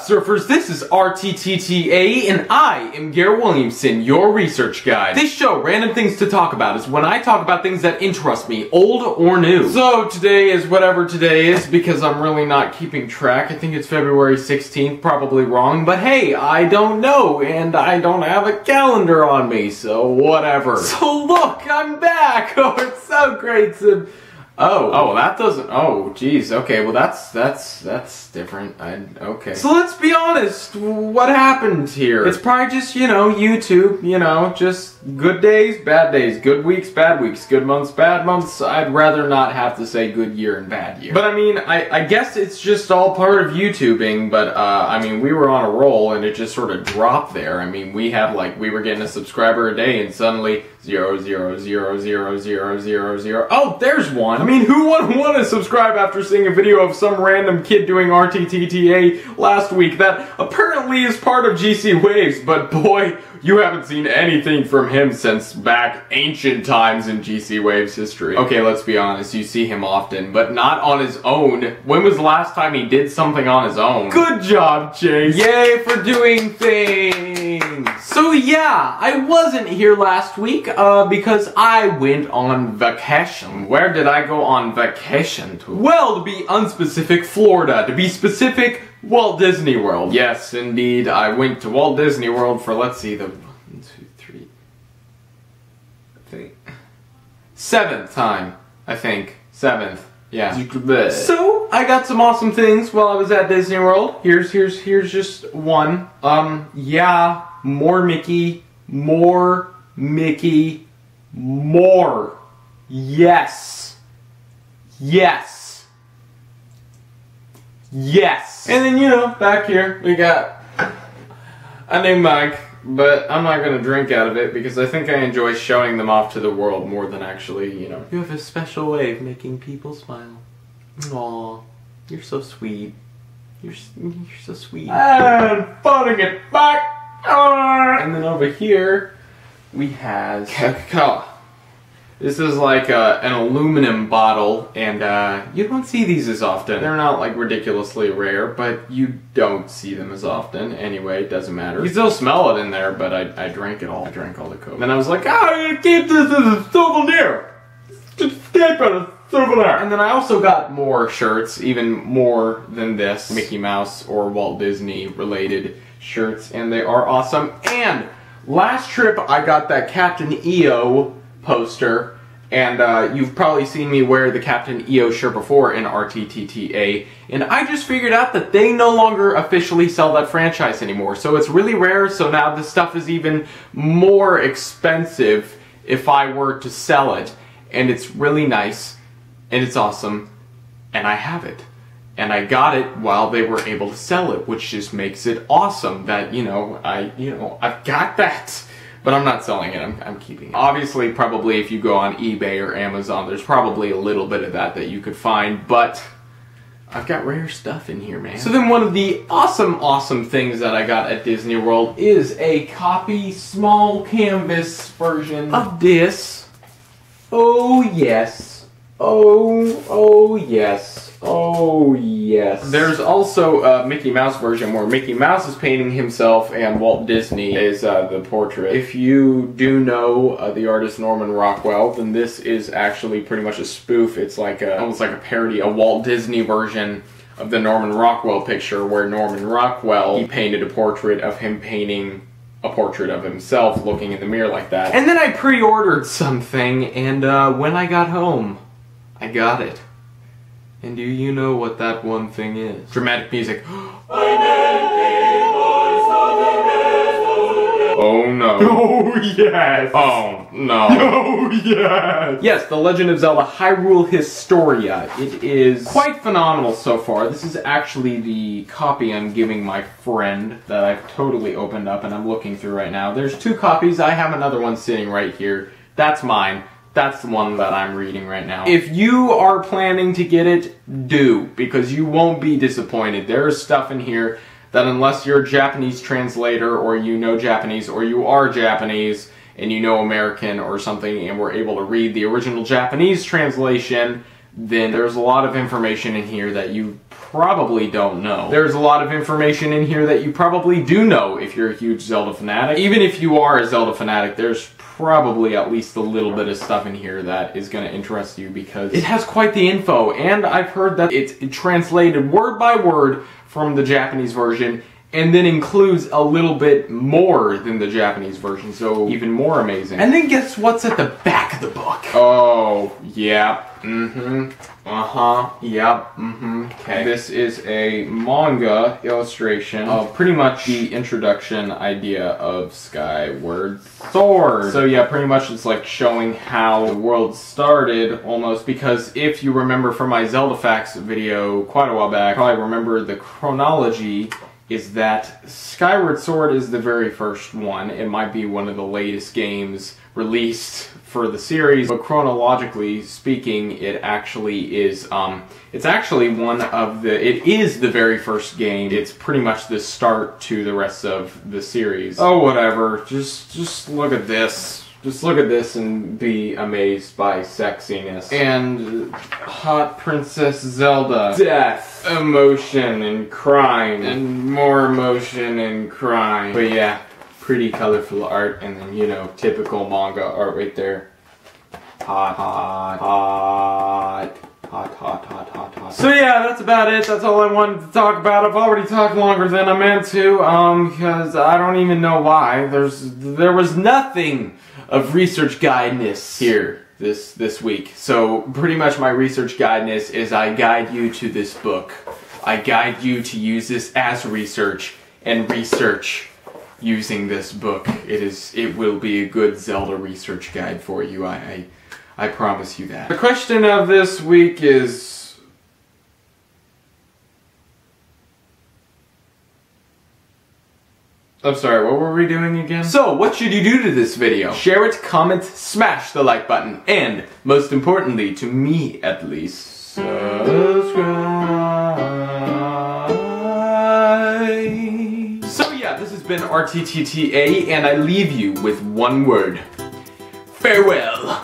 surfers, this is Rttta and I am Garrett Williamson, your research guide. This show, Random Things to Talk About, is when I talk about things that interest me, old or new. So today is whatever today is because I'm really not keeping track. I think it's February 16th, probably wrong, but hey, I don't know and I don't have a calendar on me, so whatever. So look, I'm back! Oh, it's so great to... Oh, that doesn't, oh, geez, okay, well that's different, okay. So let's be honest, what happened here? It's probably just, YouTube, just good days, good weeks, bad weeks, good months, bad months. I'd rather not have to say good year and bad year. But I mean, I guess it's just all part of YouTubing, but, I mean, we were on a roll and it just sort of dropped there. I mean, we were getting a subscriber a day and suddenly, 0, 0, 0, 0, 0, 0, 0. Oh, there's one! I mean, who wouldn't want to subscribe after seeing a video of some random kid doing Rttta last week that apparently is part of GCWaves, but boy, you haven't seen anything from him since back ancient times in GCWaves history. Okay, let's be honest, you see him often, but not on his own. When was the last time he did something on his own? Good job, Chase! Yay for doing things! So yeah, I wasn't here last week, because I went on vacation. Where did I go on vacation to? Well, to be unspecific, Florida. To be specific, Walt Disney World. Yes, indeed, I went to Walt Disney World for, let's see, the 1, 2, 3, I think, 7th time, I think. 7th, yeah. So, I got some awesome things while I was at Disney World. Here's just one. Yeah, more Mickey, more. Yes. Yes. Yes. And then, back here, we got a new mug, but I'm not going to drink out of it because I think I enjoy showing them off to the world more than actually, You have a special way of making people smile. Aw, you're so sweet. You're so sweet. And putting it back. And then over here, we have coca-cola. This is like an aluminum bottle, and you don't see these as often. They're not like ridiculously rare, but you don't see them as often. Anyway, it doesn't matter. You still smell it in there, but I drank it all. I drank all the coke. Then I was like, I'm gonna keep this as a souvenir. Just keep it as a souvenir. And then I also got more shirts, even more than this Mickey Mouse or Walt Disney related shirts, and they are awesome. And last trip I got that Captain EO poster, and you've probably seen me wear the Captain EO shirt before in Rttta, and I just figured out that they no longer officially sell that franchise anymore, so it's really rare, so now this stuff is even more expensive if I were to sell it, and it's really nice, and it's awesome, and I have it. And I got it while they were able to sell it, which just makes it awesome that, I've got that. But I'm not selling it, I'm keeping it. Obviously, probably if you go on eBay or Amazon, there's probably a little bit of that you could find, but I've got rare stuff in here, man. So then one of the awesome things that I got at Disney World is a copy, small canvas version of this. Oh yes. Oh yes. Oh yes. There's also a Mickey Mouse version where Mickey Mouse is painting himself and Walt Disney is the portrait. If you do know the artist Norman Rockwell, then this is actually pretty much a spoof. It's like almost like a parody, a Walt Disney version of the Norman Rockwell picture where Norman Rockwell, he painted a portrait of him painting a portrait of himself looking in the mirror like that. And then I pre-ordered something, and when I got home, I got it. And do you know what that one thing is? Dramatic music. Oh no. Oh yes. Oh no. Oh yes. Yes, The Legend of Zelda Hyrule Historia. It is quite phenomenal so far. This is actually the copy I'm giving my friend that I've totally opened up and I'm looking through right now. There's 2 copies. I have another one sitting right here. That's mine. That's the one that I'm reading right now. If you are planning to get it, do, because you won't be disappointed. There is stuff in here that unless you're a Japanese translator, or you know Japanese, or you are Japanese, and you know American or something, and were able to read the original Japanese translation, then there's a lot of information in here that you probably don't know. There's a lot of information in here that you probably do know if you're a huge Zelda fanatic. Even if you are a Zelda fanatic, there's probably at least a little bit of stuff in here that is going to interest you because it has quite the info, and I've heard that it's translated word by word from the Japanese version and then includes a little bit more than the Japanese version, so even more amazing. And then guess what's at the back of the book? Oh, yeah, yep, okay. This is a manga illustration of pretty much the introduction idea of Skyward Sword. So yeah, pretty much it's like showing how the world started, almost, because if you remember from my Zelda Facts video quite a while back, probably remember the chronology is that Skyward Sword is the very first one. It might be one of the latest games released for the series, but chronologically speaking, it actually is, it's actually it is the very first game. It's pretty much the start to the rest of the series. Oh, whatever. Just look at this. Just look at this and be amazed by sexiness. And hot Princess Zelda. Death, emotion, and crime. And more emotion and crime. But yeah, pretty colorful art, and then, you know, typical manga art right there. Hot, hot, hot. Hot, hot, hot, hot, hot. So yeah, that's about it. That's all I wanted to talk about. I've already talked longer than I meant to, because I don't even know why. There was nothing of research guidance here this week. So pretty much my research guidance is I guide you to this book. I guide you to use this as research and research using this book. It will be a good Zelda research guide for you. I promise you that. The question of this week is... I'm sorry, what were we doing again? So, what should you do to this video? Share it, comment, smash the like button, and, most importantly, to me at least, subscribe. So yeah, this has been Rttta, and I leave you with one word. Farewell.